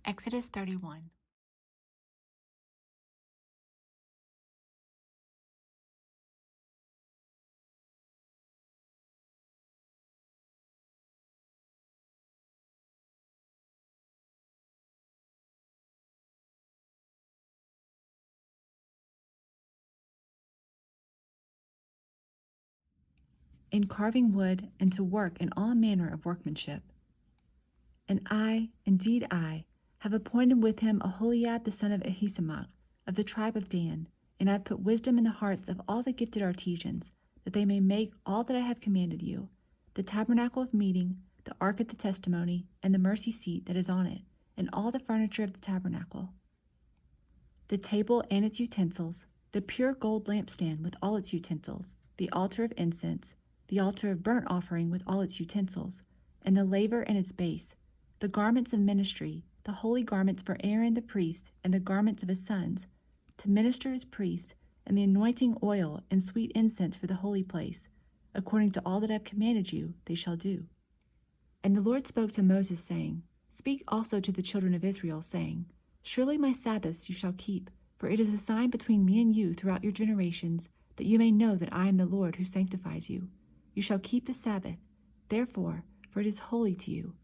Exodus 31. In carving wood, and to work in all manner of workmanship. And I, indeed I, have appointed with him Aholiab the son of Ahisamach, of the tribe of Dan, and I have put wisdom in the hearts of all the gifted artisans, that they may make all that I have commanded you, the tabernacle of meeting, the ark of the testimony, and the mercy seat that is on it, and all the furniture of the tabernacle, the table and its utensils, the pure gold lampstand with all its utensils, the altar of incense, the altar of burnt offering with all its utensils, and the laver and its base, the garments of ministry, the holy garments for Aaron the priest, and the garments of his sons, to minister as priests, and the anointing oil and sweet incense for the holy place. According to all that I have commanded you, they shall do. And the Lord spoke to Moses, saying, Speak also to the children of Israel, saying, Surely my Sabbaths you shall keep, for it is a sign between me and you throughout your generations, that you may know that I am the Lord who sanctifies you. You shall keep the Sabbath, therefore, for it is holy to you.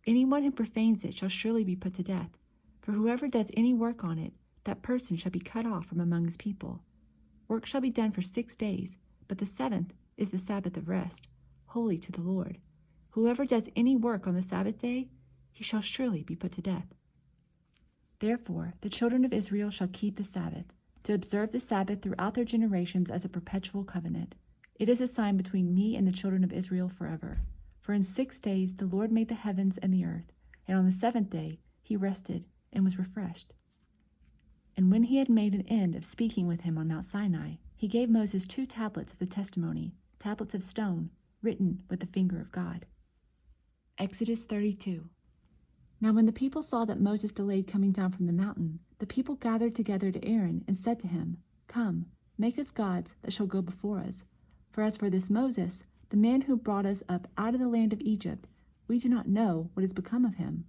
Anyone who profanes it shall surely be put to death, for whoever does any work on it, that person shall be cut off from among his people. Work shall be done for 6 days, but the seventh is the Sabbath of rest, holy to the Lord. Whoever does any work on the Sabbath day, he shall surely be put to death. Therefore, the children of Israel shall keep the Sabbath, to observe the Sabbath throughout their generations as a perpetual covenant. It is a sign between me and the children of Israel forever. For in 6 days the Lord made the heavens and the earth, and on the seventh day he rested and was refreshed. And when he had made an end of speaking with him on Mount Sinai, he gave Moses 2 tablets of the testimony, tablets of stone, written with the finger of God. Exodus 32. Now when the people saw that Moses delayed coming down from the mountain, the people gathered together to Aaron and said to him, Come, make us gods that shall go before us. For as for this Moses, the man who brought us up out of the land of Egypt, we do not know what has become of him.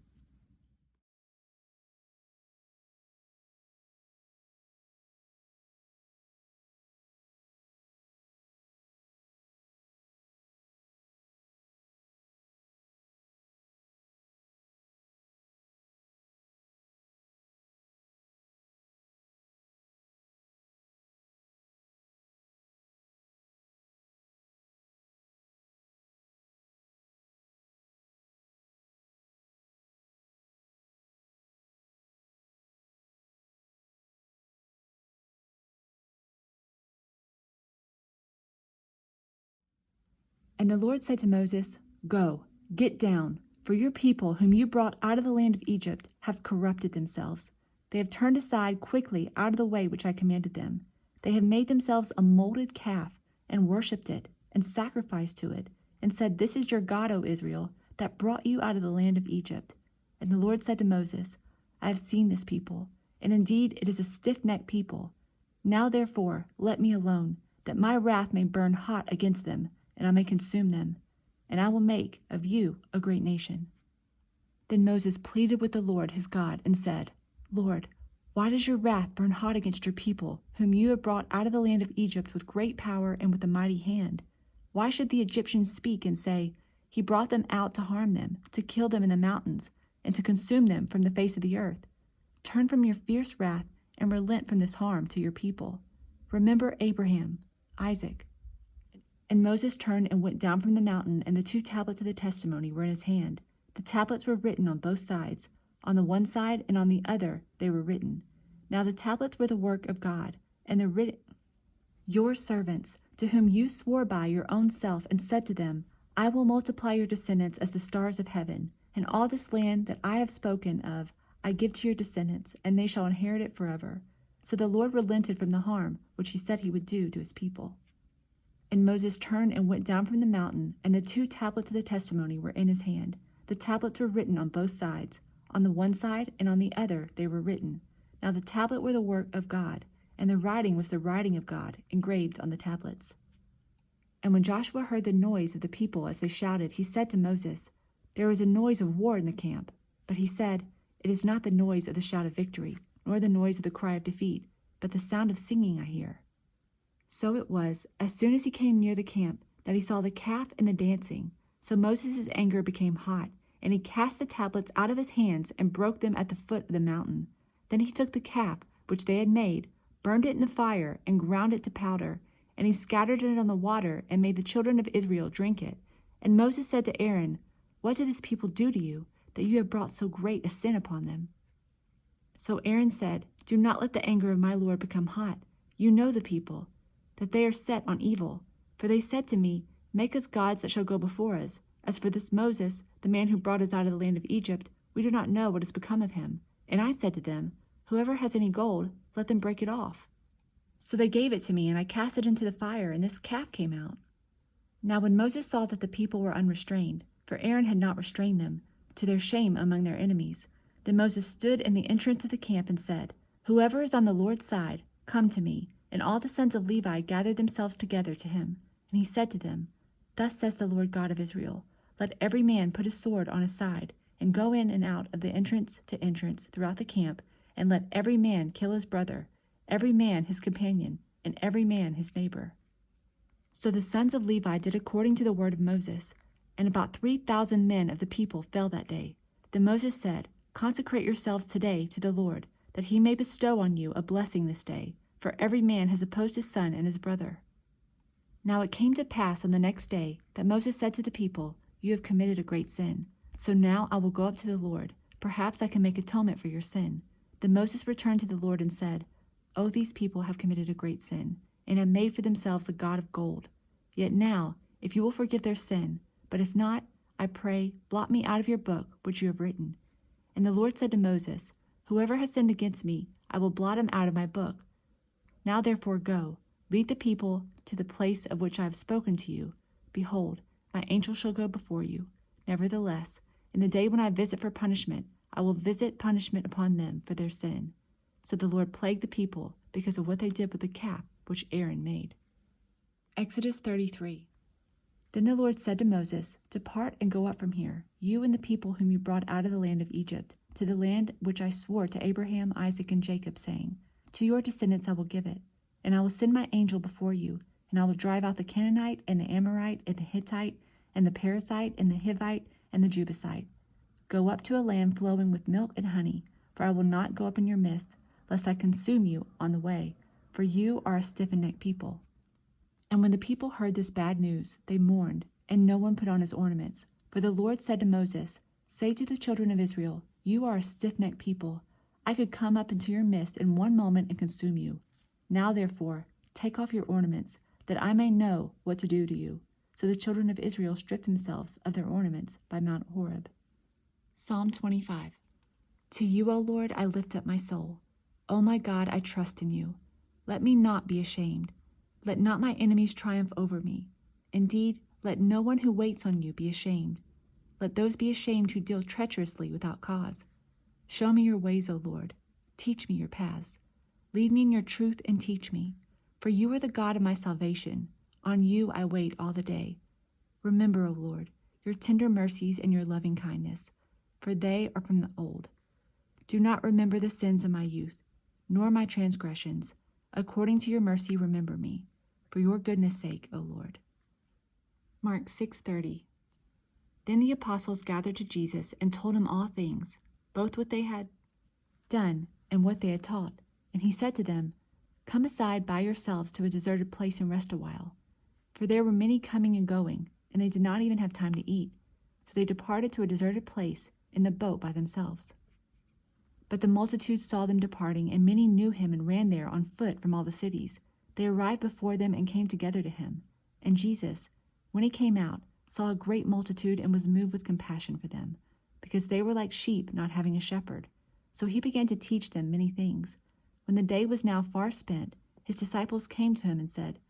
And the Lord said to Moses, Go, get down, for your people whom you brought out of the land of Egypt have corrupted themselves. They have turned aside quickly out of the way which I commanded them. They have made themselves a molded calf, and worshipped it, and sacrificed to it, and said, This is your God, O Israel, that brought you out of the land of Egypt. And the Lord said to Moses, I have seen this people, and indeed it is a stiff-necked people. Now therefore let me alone, that my wrath may burn hot against them, and I may consume them, and I will make of you a great nation. Then Moses pleaded with the Lord his God and said, Lord, why does your wrath burn hot against your people, whom you have brought out of the land of Egypt with great power and with a mighty hand? Why should the Egyptians speak and say, He brought them out to harm them, to kill them in the mountains, and to consume them from the face of the earth? Turn from your fierce wrath and relent from this harm to your people. Remember Abraham, Isaac. And Moses turned and went down from the mountain, and the 2 tablets of the testimony were in his hand. The tablets were written on both sides. On the one side and on the other they were written. Now the tablets were the work of God, and the written, your servants, to whom you swore by your own self, and said to them, I will multiply your descendants as the stars of heaven, and all this land that I have spoken of I give to your descendants, and they shall inherit it forever. So the Lord relented from the harm which he said he would do to his people. And Moses turned and went down from the mountain, and the 2 tablets of the testimony were in his hand. The tablets were written on both sides. On the one side and on the other they were written. Now the tablet were the work of God, and the writing was the writing of God, engraved on the tablets. And when Joshua heard the noise of the people as they shouted, he said to Moses, There is a noise of war in the camp. But he said, It is not the noise of the shout of victory, nor the noise of the cry of defeat, but the sound of singing I hear." So it was, as soon as he came near the camp, that he saw the calf and the dancing. So Moses' anger became hot, and he cast the tablets out of his hands and broke them at the foot of the mountain. Then he took the calf, which they had made, burned it in the fire, and ground it to powder. And he scattered it on the water, and made the children of Israel drink it. And Moses said to Aaron, "What did this people do to you, that you have brought so great a sin upon them?" So Aaron said, "Do not let the anger of my Lord become hot. You know the people, that they are set on evil. For they said to me, 'Make us gods that shall go before us.' As for this Moses, the man who brought us out of the land of Egypt, we do not know what has become of him." And I said to them, "Whoever has any gold, let them break it off." So they gave it to me, and I cast it into the fire, and this calf came out. Now when Moses saw that the people were unrestrained, for Aaron had not restrained them, to their shame among their enemies, then Moses stood in the entrance of the camp and said, "Whoever is on the Lord's side, come to me." And all the sons of Levi gathered themselves together to him. And he said to them, "Thus says the Lord God of Israel, let every man put his sword on his side, and go in and out of the entrance to entrance throughout the camp, and let every man kill his brother, every man his companion, and every man his neighbor." So the sons of Levi did according to the word of Moses, and about 3,000 men of the people fell that day. Then Moses said, "Consecrate yourselves today to the Lord, that he may bestow on you a blessing this day, for every man has opposed his son and his brother." Now it came to pass on the next day that Moses said to the people, "You have committed a great sin. So now I will go up to the Lord. Perhaps I can make atonement for your sin." Then Moses returned to the Lord and said, "Oh, these people have committed a great sin, and have made for themselves a god of gold. Yet now, if you will forgive their sin, but if not, I pray, blot me out of your book which you have written." And the Lord said to Moses, "Whoever has sinned against me, I will blot him out of my book. Now therefore go, lead the people to the place of which I have spoken to you. Behold, my angel shall go before you. Nevertheless, in the day when I visit for punishment, I will visit punishment upon them for their sin." So the Lord plagued the people because of what they did with the calf which Aaron made. Exodus 33. Then the Lord said to Moses, "Depart and go up from here, you and the people whom you brought out of the land of Egypt, to the land which I swore to Abraham, Isaac, and Jacob, saying, 'To your descendants I will give it.' And I will send my angel before you, and I will drive out the Canaanite, and the Amorite, and the Hittite, and the Perizzite, and the Hivite, and the Jebusite. Go up to a land flowing with milk and honey, for I will not go up in your midst, lest I consume you on the way, for you are a stiff-necked people." And when the people heard this bad news, they mourned, and no one put on his ornaments. For the Lord said to Moses, "Say to the children of Israel, you are a stiff-necked people. I could come up into your midst in one moment and consume you. Now therefore, take off your ornaments, that I may know what to do to you." So the children of Israel stripped themselves of their ornaments by Mount Horeb. Psalm 25. To you, O Lord, I lift up my soul. O my God, I trust in you. Let me not be ashamed. Let not my enemies triumph over me. Indeed, let no one who waits on you be ashamed. Let those be ashamed who deal treacherously without cause. Show me your ways, O Lord. Teach me your paths. Lead me in your truth and teach me. For you are the God of my salvation. On you I wait all the day. Remember, O Lord, your tender mercies and your loving kindness, for they are from the old. Do not remember the sins of my youth, nor my transgressions. According to your mercy remember me, for your goodness' sake, O Lord. Mark 6:30. Then the apostles gathered to Jesus and told him all things, both what they had done and what they had taught. And he said to them, "Come aside by yourselves to a deserted place and rest a while." For there were many coming and going, and they did not even have time to eat. So they departed to a deserted place in the boat by themselves. But the multitudes saw them departing, and many knew him and ran there on foot from all the cities. They arrived before them and came together to him. And Jesus, when he came out, saw a great multitude and was moved with compassion for them, because they were like sheep not having a shepherd. So he began to teach them many things. When the day was now far spent, his disciples came to him and said,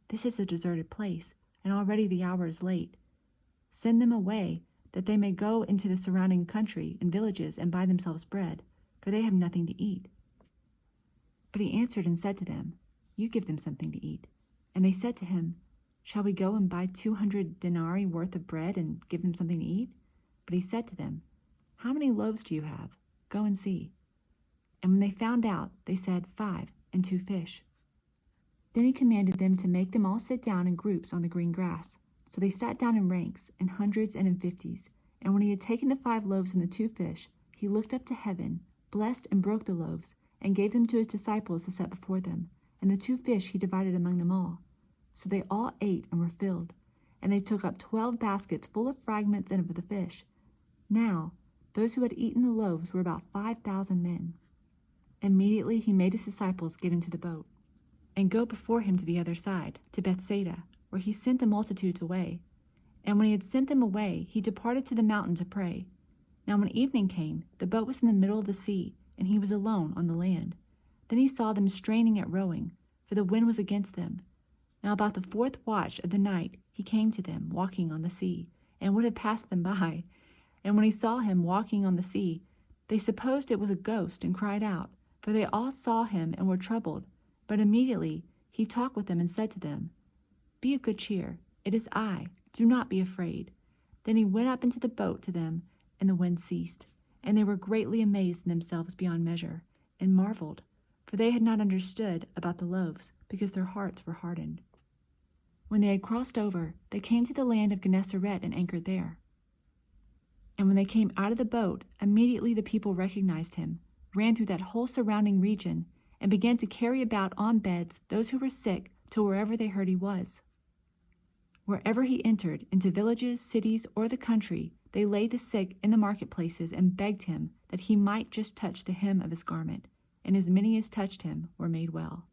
"This is a deserted place, and already the hour is late. Send them away, that they may go into the surrounding country and villages and buy themselves bread, for they have nothing to eat." But he answered and said to them, "You give them something to eat." And they said to him, "Shall we go and buy 200 denarii worth of bread and give them something to eat?" But he said to them, "How many loaves do you have?" Go and see." And when they found out, they said, 5 and 2 fish. Then he commanded them to make them all sit down in groups on the green grass. So they sat down in ranks, in hundreds and in 50s. And when he had taken the 5 loaves and the 2 fish, he looked up to heaven, blessed and broke the loaves, and gave them to his disciples to set before them. And the 2 fish he divided among them all. So they all ate and were filled. And they took up 12 baskets full of fragments and of the fish. Now, those who had eaten the loaves were about 5,000 men. Immediately he made his disciples get into the boat and go before him to the other side, to Bethsaida, where he sent the multitudes away. And when he had sent them away, he departed to the mountain to pray. Now when evening came, the boat was in the middle of the sea, and he was alone on the land. Then he saw them straining at rowing, for the wind was against them. Now about the 4th watch of the night he came to them, walking on the sea, and would have passed them by. And when he saw him walking on the sea, they supposed it was a ghost, and cried out, for they all saw him and were troubled. But immediately he talked with them and said to them, "Be of good cheer, it is I, do not be afraid." Then he went up into the boat to them, and the wind ceased. And they were greatly amazed in themselves beyond measure, and marveled, for they had not understood about the loaves, because their hearts were hardened. When they had crossed over, they came to the land of Gennesaret and anchored there. And when they came out of the boat, immediately the people recognized him, ran through that whole surrounding region, and began to carry about on beds those who were sick to wherever they heard he was. Wherever he entered, into villages, cities, or the country, they laid the sick in the marketplaces and begged him that he might just touch the hem of his garment, and as many as touched him were made well.